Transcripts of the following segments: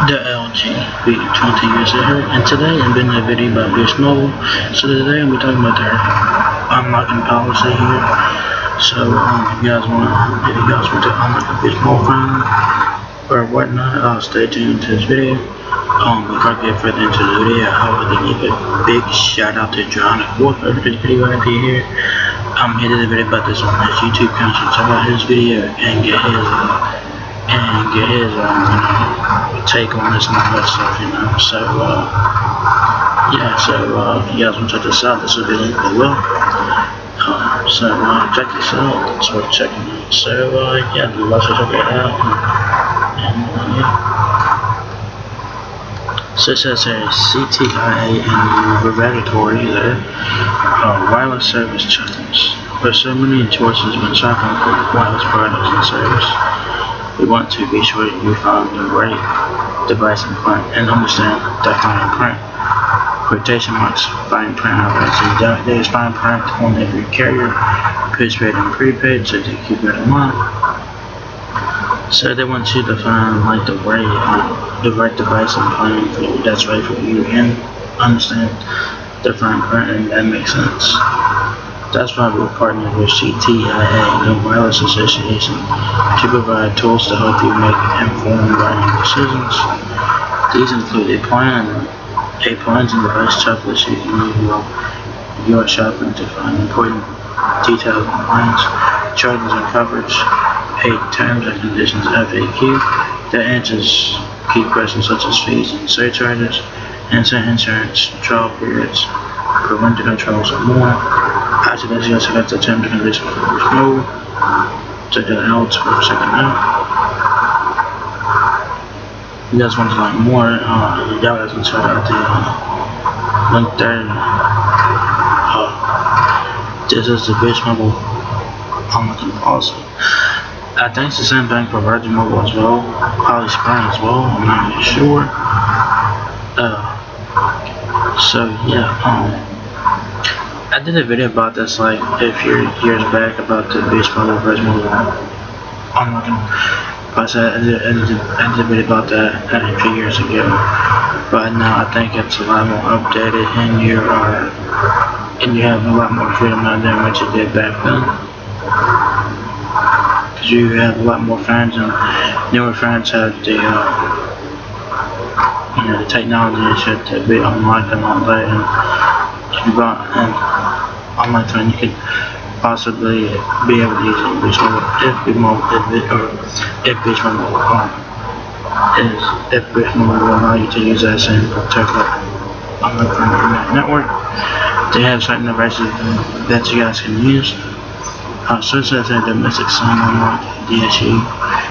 The LG V20 user here, and today I'm doing a video about Boost Mobile. So today I'm talking about their unlocking policy here. So if you guys want to unlock a Boost Mobile phone or whatnot, stay tuned to this video. Before I get further into the video, I would like to give a big shout out to John for this video right here. He did a video about this on his YouTube channel, so check out his video and get his take on this and all that stuff, So if you guys want to check this out, this will be linked below. Check this out. It's worth checking out. Let's check it out. So it says here CTIA and regulatory there. Wireless service challenge. There's so many choices when shopping for wireless products and service. We want to be sure you find the right device and print and understand that fine print. Quotation marks, fine print highlights. There's fine print on every carrier, postpaid and prepaid, so to keep that in mind. So they want you to find like the right device and plan that's right for you and understand the fine print, and that makes sense. That's why we're partnered with CTIA, the Wireless Association, to provide tools to help you make informed buying decisions. These include a plans and device checklist you can use while you are shopping to find important detailed complaints, charges and coverage, paid terms and conditions FAQ that answers key questions such as fees and surcharges, insurance, trial periods, parental controls, and more. After this, you also got the terms and conditions for Boost Mobile. Check that out for checking out. If you guys want to learn more, y'all guys can check out the link there. This is the Boost Mobile unlocking policy. I think it's the same thing for Virgin Mobile as well, Holly Springs as well, I'm not really sure. I did a video about this like a few years back about the Boost Mobile, Virgin Mobile unlocking policy. I did a video about that a few years ago, but now I think it's a lot more updated and you have a lot more freedom out there than what you did back then. You have a lot more friends, and newer friends have the the technology and shit to be unlocked and all that, and unlike when you could possibly be able to use Boost Mobile if Boost Mobile will allow you to use that same particular unlocked from the internet network. They have certain devices that you guys can use. So it says that domestic SIM unlock DSU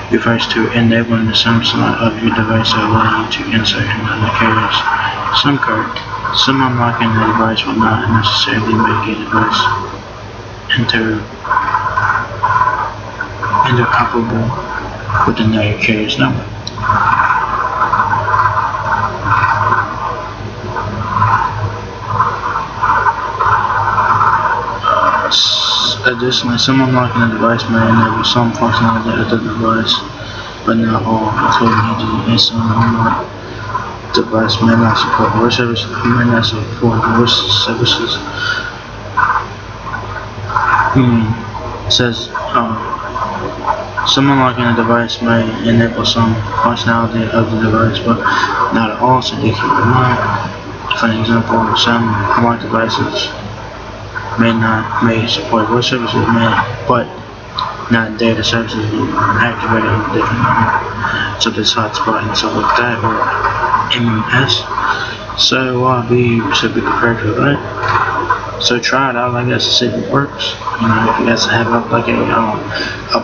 refers to enabling the SIM slot of your device to allow you to insert another carrier's SIM card. SIM unlocking the device will not necessarily make a device interoperable with another carrier's network. Additionally, SIM unlocking the device may enable some functionality of the device, but not all, including a SIM unlocked device may not support voice services. It says SIM unlocking a device may enable some functionality of the device, but not all, so you keep in mind. For example, some unlocked devices may support voice services, but not data services activated on a different number, such as hotspot and stuff like that, or MMS. So be prepared for that. So try it out, I guess, to see if it works. If you guys have like a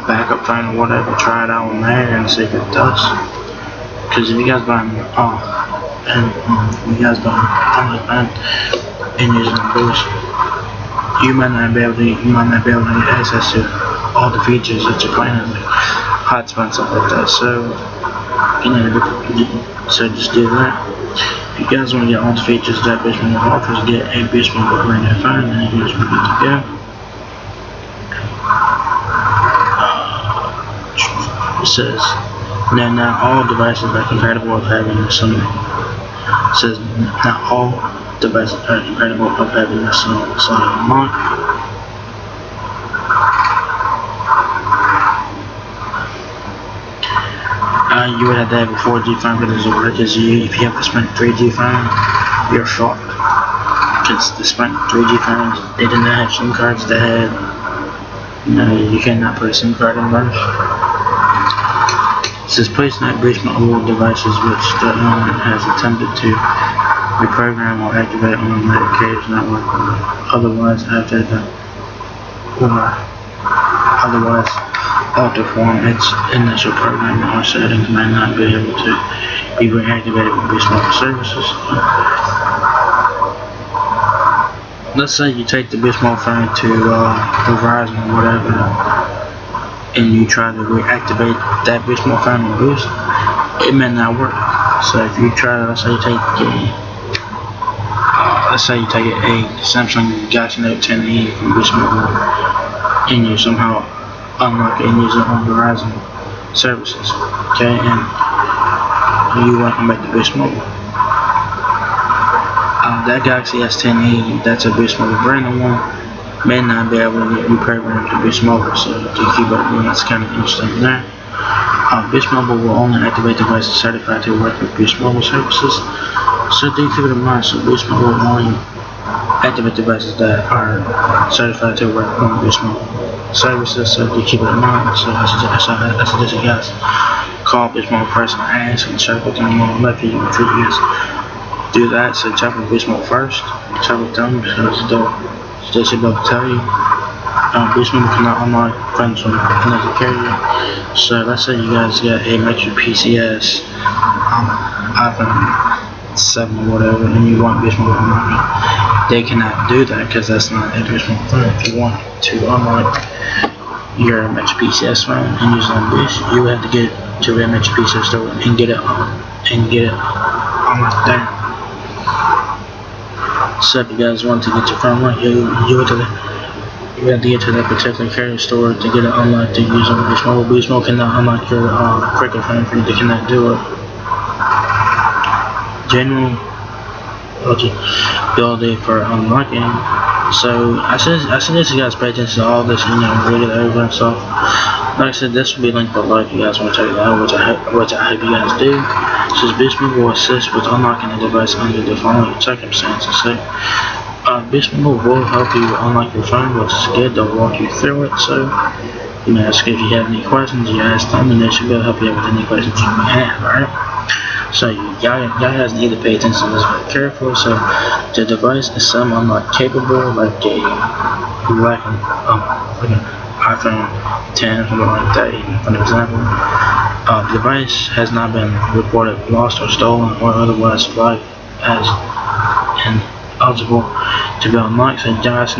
backup phone or whatever, try it out on there and see if it does. Because if you guys buy and using Boost, you might not be able to get access to all the features that you're planning, like hotspot and stuff like that. So just do that. If you guys want to get all the features that Boost Mobile offers, get a Boost Mobile brand new phone, and you're just good to go. It says Now, not all devices are compatible with having some. It says not all devices are compatible with having this unlocked. You would have to have a 4G phone for this to work. If you have the Sprint 3G phone, you're fucked. Because the Sprint 3G phones, they did not have SIM cards that had, you cannot put a SIM card in those. It says please not breach mobile devices which the owner has attempted to reprogram or activate on the carrier's network, otherwise after the otherwise alter form its initial programming or settings may not be able to be reactivated with Boost Mobile services. Let's say you take the Boost Mobile phone to Verizon or whatever, and you try to reactivate that Boost Mobile phone on Boost, it may not work. So if you try to, let's say you take a Samsung Galaxy Note 10e from Boost Mobile, and you somehow unlock it and use it on Verizon services, okay, and you welcome back to Boost Mobile. That Galaxy S10e, that's a Boost Mobile brand new one, may not be able to get reprogrammed to Boost Mobile, so to keep up with, that's kind of interesting there. Boost Mobile will only activate devices certified to work with Boost Mobile services, so do keep it in mind. So Boost Mobile will only activate devices that are certified to work on Boost Mobile services, so do keep it in mind. So I suggest you guys call Boost Mobile first and ask and check with them on if you guys do that. So check with Boost Mobile first, check with them, because they should be able to tell you. Boost Mobile cannot unlock phones from another carrier. So let's say you guys get a Metro PCS iPhone 7 or whatever, and you want Boost Mobile unlocked, they cannot do that because that's not a Boost Mobile phone. If you want to unlock your Metro PCS phone and use it on Boost, you have to get to a Metro PCS store and get it unlocked there. So if you guys want to get your phone unlocked, you have to get to that particular carrier store to get it unlocked to use on Boost Mobile. Boost Mobile cannot unlock your Cricket phone for you. They cannot do it. General eligibility for unlocking. So I suggest you guys pay attention to all this, read it over and stuff. Like I said, this will be linked below if you guys want to check it out, which I hope you guys do. Since Boost Mobile will assist with unlocking the device under the following circumstances. So Boost Mobile will help you unlock your phone, which is good. They'll walk you through it. So you may ask if you have any questions, you ask them, and they should be able to help you out with any questions you may have. Alright. So y'all guys need to pay attention to this very carefully. So the device is some unlock capable, like an iPhone 10 or something like that, for example. The device has not been reported lost or stolen or otherwise flagged as ineligible to be unlocked. So guys,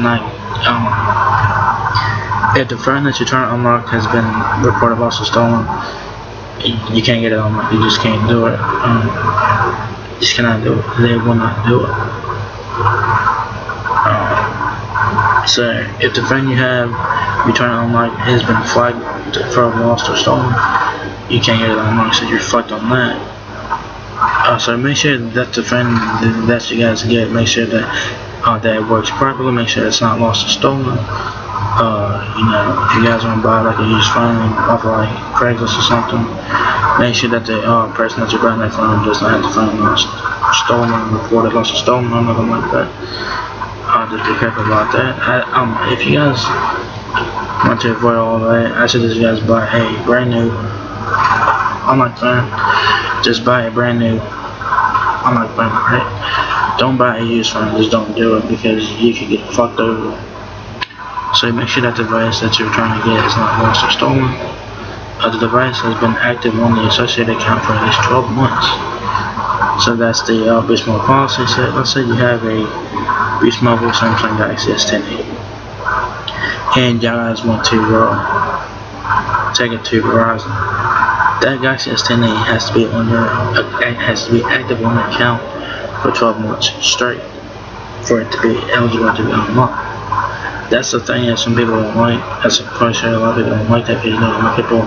if the phone that you're trying to unlock has been reported lost or stolen, you can't get it unlocked. You just can't do it. You just cannot do it. They will not do it. So if the phone you're trying to unlock has been flagged for lost or stolen, you can't get it unlocked. So you're fucked on that. So make sure that the phone that you guys get, make sure that that it works properly. Make sure it's not lost or stolen. If you guys want to buy like a used phone off of like Craigslist or something, make sure that the person that you're buying that phone does not have the phone lost, stolen, reported lost or stolen, or nothing like that. Just be careful about that. If you guys want to avoid all that, I suggest you guys buy a brand new unlocked phone. Just buy a brand new unlocked phone, right? Don't buy a used phone. Just don't do it because you can get fucked over. So make sure that the device that you're trying to get is not lost or stolen. The device has been active on the associated account for at least 12 months. So that's the Boost Mobile policy. So let's say you have a Boost Mobile Samsung Galaxy S10e, and y'all guys want to take it to Verizon. That Galaxy S10e has to be active on your account for 12 months straight for it to be eligible to be unlocked. That's the thing that some people don't like. That's a question a lot of people don't like that, because a lot of people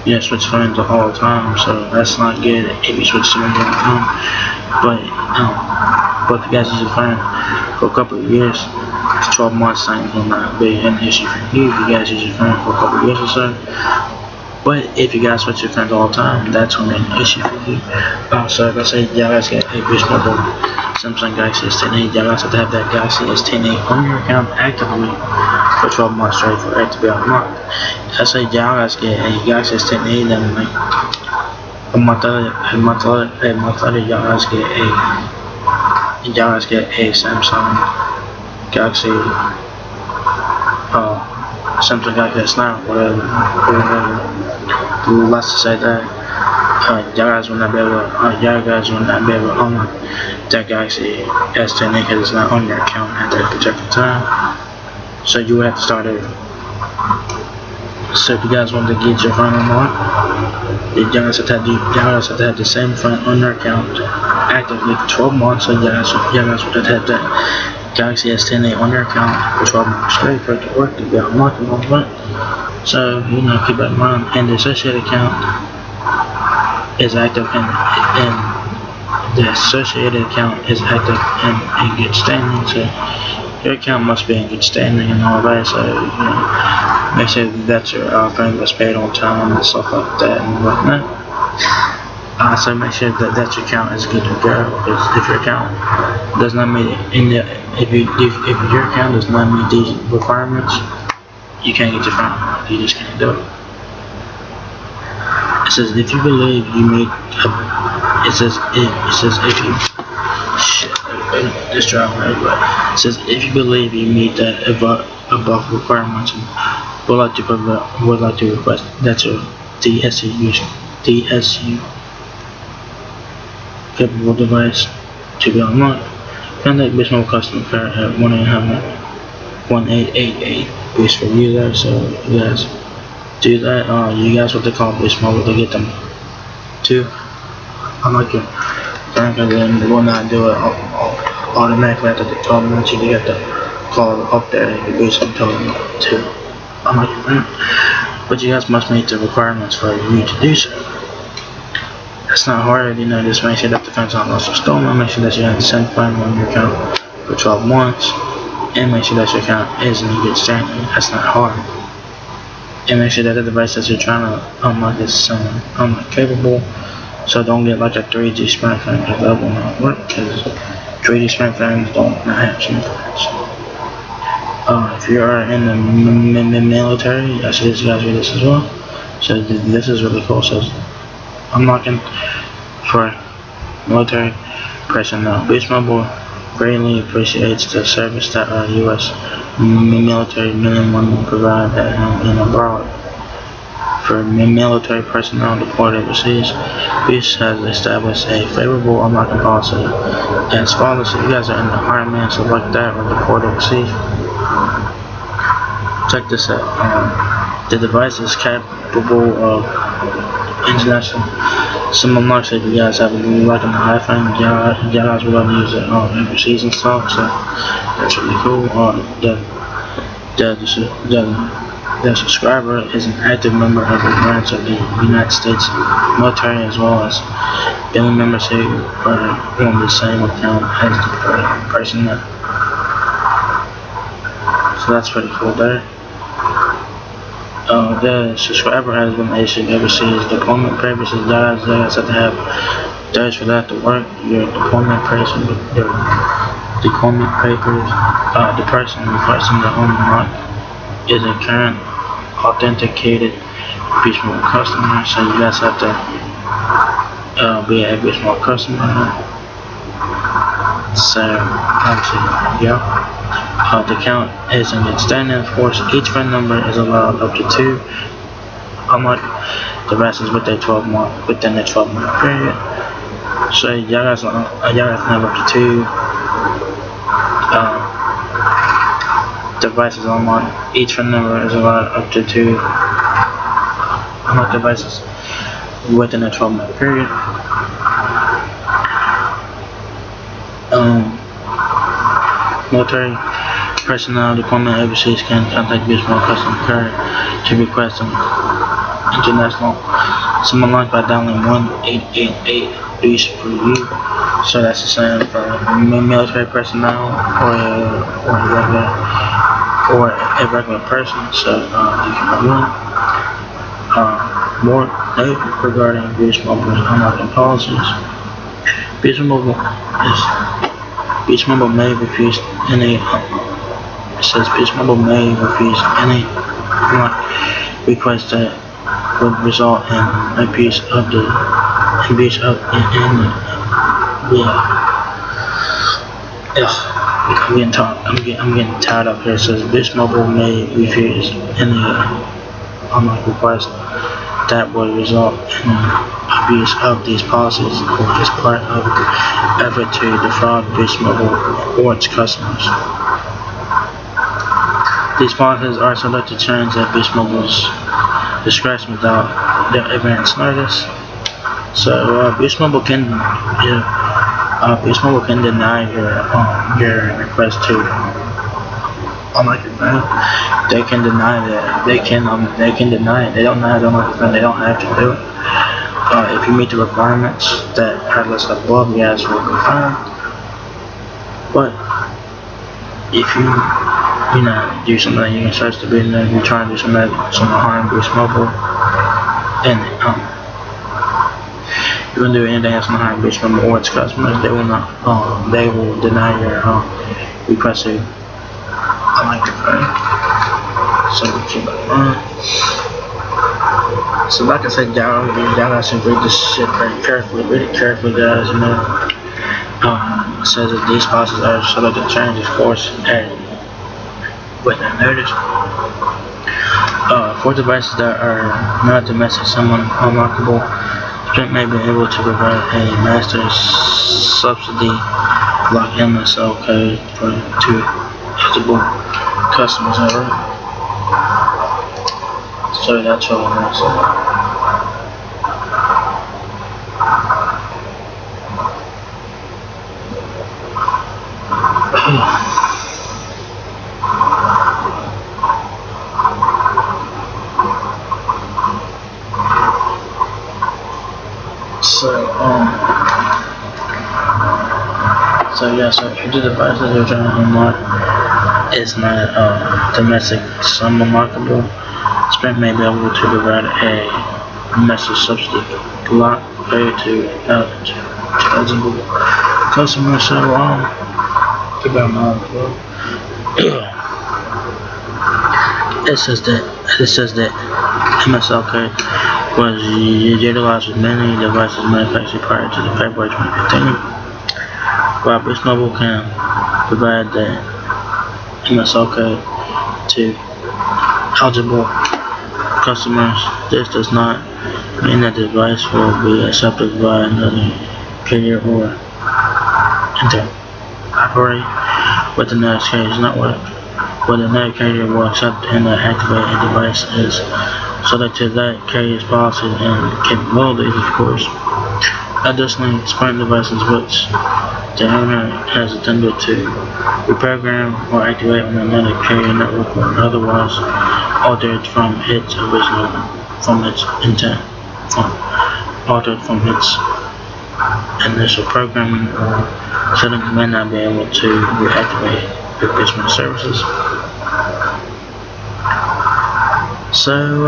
Yeah, switch friends all the time, so that's not good if you switch friends all the time. But if you guys use a friend for a couple of years, 12 months ain't gonna be an issue for you if you guys use your friend for a couple of years or so. But if you guys switch your friends all the time, that's gonna be an issue for you. So let's say y'all guys get a Boost Mobile Samsung Galaxy S10e, y'all guys have to have that Galaxy S10e on your account actively for 12 months straight for it to be unlocked. Let's say y'all guys get a Galaxy S10e, then like a month later, y'all guys get a Samsung Galaxy Samsung Galaxy S9, whatever. Let's just say that y'all guys will not be able to unlock that Galaxy S10e because it's not on your account at that particular time. So you would have to start over. So if you guys want to get your phone unlocked, y'all guys have to have the same phone on your account actively for 12 months. So y'all guys would have to have that Galaxy S10e on your account for 12 months straight for it to work to be unlocked and all that. So, keep that in mind. And the associated account is active and the associated account is active and in good standing. So, your account must be in good standing and all that. So, make sure that your friend was paid on time and stuff like that and whatnot. So make sure that your account is good to go. Because if your account does not meet if your account does not meet these requirements, you can't get your phone. You just can't do it. It says if you believe you meet. It says if you. Shit. This driving right, but it says if you believe you meet the above requirements and would like to request that your DSU capable device to be unlocked, contact Boost Mobile customer care at 1-800-1888 Boost for users. So you guys do that. You guys what they call Boost Mobile to get them to unlock your phone, and then they will not do it automatically after the 12 minutes. You get to call up there and Boost and tell them to unlock your phone. But you guys must meet the requirements for you to do so. It's not hard, just make sure that the phone's not lost or stolen, make sure that you have the same phone on your account for 12 months, and make sure that your account is in good standing. That's not hard. And make sure that the device that you're trying to unlock is unlock capable, so don't get like a 3G Sprint phone, because that will not work, because 3G Sprint phones don't not have SIM cards. If you are in the military, I suggest you guys read this as well. So this is really cool. So unlocking for military personnel. Boost Mobile greatly appreciates the service that our U.S. military men and women provide at home and abroad. For military personnel deployed overseas, Boost has established a favorable unlocking policy as follows. If you guys are in the Army and stuff like that, or deployed overseas, check this out. The device is capable of international SIM unlocks. If you guys have like an iPhone, y'all guys will love to use it overseas and stuff, so that's really cool. The subscriber is an active member of the branch of the United States military, as well as family members who are on the same account as the person. So that's pretty cool there. The subscriber has been issued overseas deployment papers. You guys have to have those for that to work. Your deployment papers, the person requesting the unlock is a current authenticated Boost Mobile customer. So you guys have to be a Boost Mobile customer. So obviously, yeah. The count is in good standing. Of course, each phone number is allowed up to 2 unlock devices within the 12-month period. So y'all guys can have up to 2 devices unlocked. Each phone number is allowed up to 2 unlock devices within a 12-month period. Military personnel deployment overseas can contact Boost Mobile customer care to request them International Summon Launch by dialing 1-888-BEAST for you. So that's the same for military personnel or a regular person. So you can run more note regarding Beast Mobile's unlocking policies. Beast Mobile may refuse any. It says Beast Mobile may refuse any request that would result in a piece of the I'm getting tired up here. It says Beast Mobile may refuse any request that would result in abuse of these policies or as part of the effort to defraud Beast Mobile or its customers. These policies are subject to change at Beast Mobile's discretion without their advance notice. So Beast Mobile can deny your request to unlike your phone. They can deny that. They can deny it. They don't have to unlike your phone. They don't have to do it. If you meet the requirements that are listed above, yes, will be fine. But if you do something, you can search the video, you're trying to do some harm Beast Mobile, and you can do anything else to harm Beast Mobile or its customers, they will deny your request to unlike your phone. So keep that in mind. So like I said, y'all guys should read this shit very carefully. Read it carefully, guys. It says that these policies are subject to change, of course, with a notice. For devices that are not domestic, someone unlockable, Sprint may be able to provide a master subsidy lock MSL code to eligible customers. So that's all I'm saying. So if the device that you're trying to unlock is not domestic, some unlockable, Sprint may be able to provide a message subsidy lock code to eligible customers. So keep that in mind as well. It says that MSL code was utilized with many devices manufactured prior to the February 2015. While Beast Mobile can provide the MSL code to eligible customers, this does not mean that the device will be accepted by another carrier or interoperate with the next carrier's network. What another carrier will accept and activate a device is subject to that carrier's policies and capabilities, of course. Additionally, Sprint devices which the owner has intended to reprogram or activate on another carrier network or otherwise altered from its initial programming or settings may not be able to reactivate replacement services. So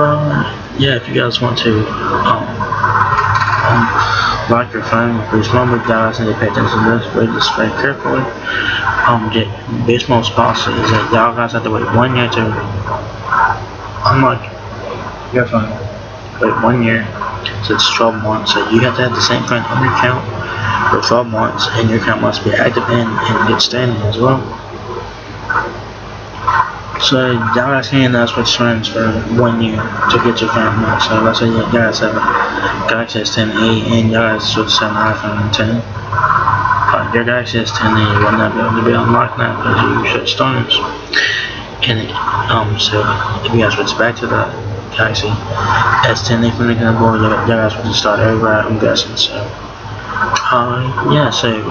yeah, if you guys want to lock your phone with Beast Mobile, guys need to pay attention to this. Read this very carefully. Beast Mobile's policy is that y'all guys have to wait 1 year to unlock your phone. Wait 1 year, so it's 12 months. So you have to have the same phone on your account for 12 months, and your account must be active and good standing as well. So y'all guys can use switch phones for 1 year to get your phone unlocked. So let's say you guys have a Galaxy S10e and y'all guys switch to an iPhone 10. Your Galaxy S10e will not be able to be unlocked now because you shut stones. And so if you guys switch back to the Galaxy S10e from the board, y'all guys will just start over, I'm guessing. So yeah, so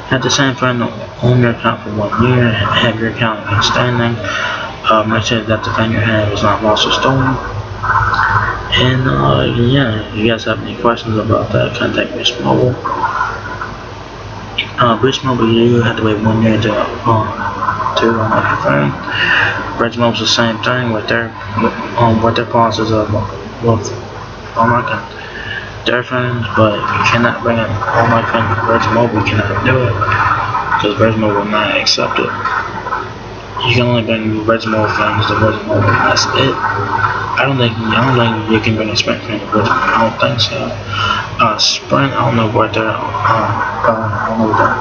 have the same phone on your account for 1 year, have your account in standing, make sure that the phone you have is not lost or stolen, And yeah, if you guys have any questions about that, contact Boost Mobile. Boost Mobile, you have to wait 1 year to unlock your phone. Bridge Mobile's the same thing with their policies of unlocking their phones, but you cannot bring an unlocked phone to Bridge Mobile. You cannot do it because Bridge Mobile will not accept it. You can only bring Bridge Mobile phones to Bridge Mobile. That's it. I don't think you can bring a Sprint phone to Bridge Mobile. I don't think so. Sprint, I don't know what they're I don't know what that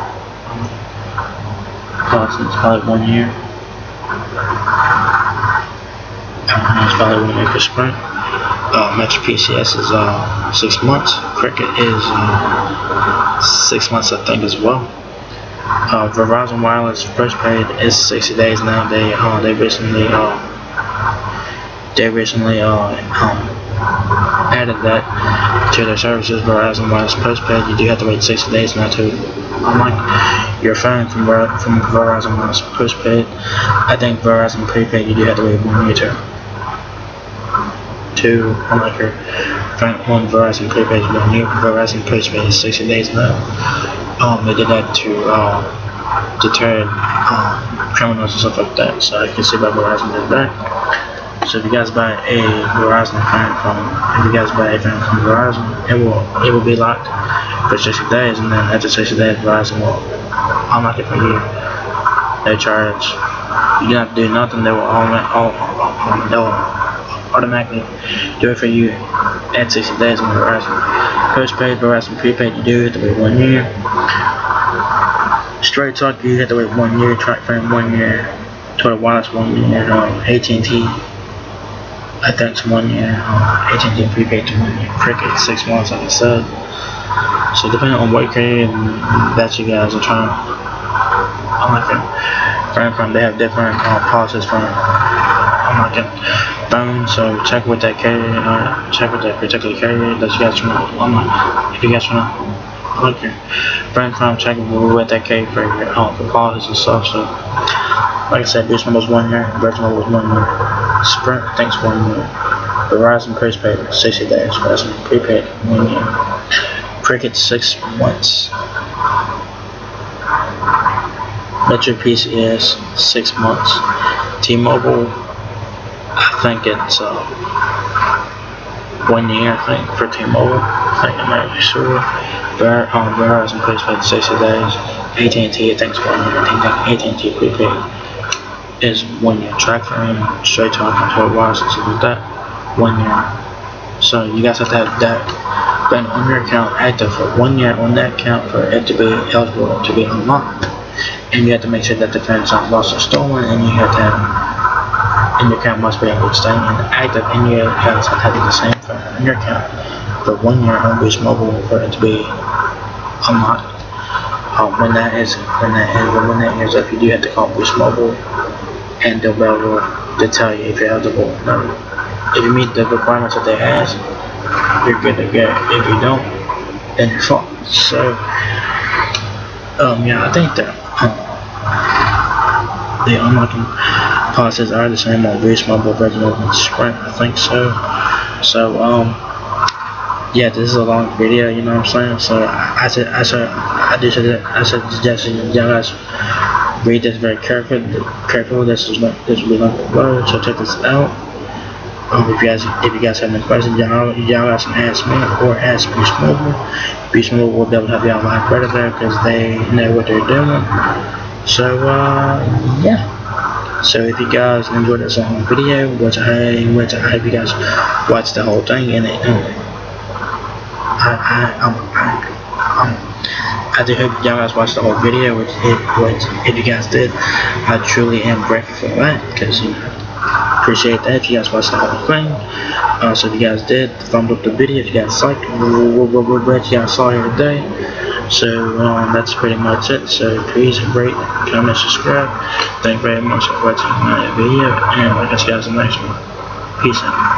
policy is. Probably 1 year. It's probably 1 year for Sprint. Metro PCS is 6 months. Cricket is 6 months, I think, as well. Verizon Wireless postpaid is 60 days now. They recently added that to their services. Verizon Wireless postpaid, you do have to wait 60 days now to unlock your phone from Verizon Wireless postpaid. I think Verizon prepaid, you do have to wait 1 year to unlock your phone on Verizon prepaid. 1 year. Verizon postpaid is 60 days now. They did that to deter criminals and stuff like that. So I can see why Verizon did that. So if you guys buy a Verizon phone from Verizon, it will be locked for 60 days, and then after 60 days, Verizon will unlock it for you. No charge. You don't have to do nothing. They will automatically do it for you at 60 days on Verizon postpaid. Verizon prepaid, you do have to wait 1 year. Straight Talk, you have to wait 1 year. TracFone 1 year. Total Wireless 1 year. AT&T, I think it's 1 year. AT&T prepaid to 1 year. Cricket 6 months, like I said. So depending on what carrier that you guys are trying to unlock from, they have different policies from unlocking phones. So check with that carrier, check with that particular carrier that you guys want to unlock. If you guys want to unlock your phone from, check with that carrier for your for policies and stuff. So like I said, Boost Mobile was 1 year, Bridge Mobile was 1 year, Sprint, I think it's 1 year. Verizon postpaid 60 days, Verizon prepaid 1 year. Cricket 6 months. Metro PCS 6 months. T-Mobile, I think it's 1 year. I think for T-Mobile. I think I'm not really sure. Verizon postpaid 60 days. AT&T, I think it's 1 year. I think AT&T prepaid is 1 year. TracFone, Straight Talk, and Total Wireless and stuff like that, 1 year. So you guys have to have that been on your account active for 1 year on that account for it to be eligible to be unlocked. And you have to make sure that the phone is not lost or stolen, and you have to have, and your account must be able to stay active, and you guys have to have the same phone on your account for 1 year on Boost Mobile for it to be unlocked. When that is up, you do have to call Boost Mobile, and they'll be able to tell you if you're eligible or not. If you meet the requirements that they ask, you're good to go. If you don't, then you're fine. So, yeah, I think that the unlocking policies are the same on Boost Mobile, Virgin Mobile, and Sprint. I think so. So, yeah, this is a long video. You know what I'm saying? So, I suggest you guys read this very carefully. This will be linked below. So check this out. If you guys have any questions, y'all guys can ask me or ask Boost Mobile. Boost Mobile will be able to help y'all a lot better there because they know what they're doing. So yeah. So if you guys enjoyed this whole video, which I hope you guys watch the whole thing, and I do hope y'all guys watched the whole video, which if you guys did, I truly am grateful for that, because appreciate that if you guys watched the whole thing. So if you guys did, thumbs up the video. If you guys liked what you guys saw here today. So that's pretty much it. So please rate, comment, subscribe. Thank you very much for watching my video, and I'll catch you guys in the next one. Peace out.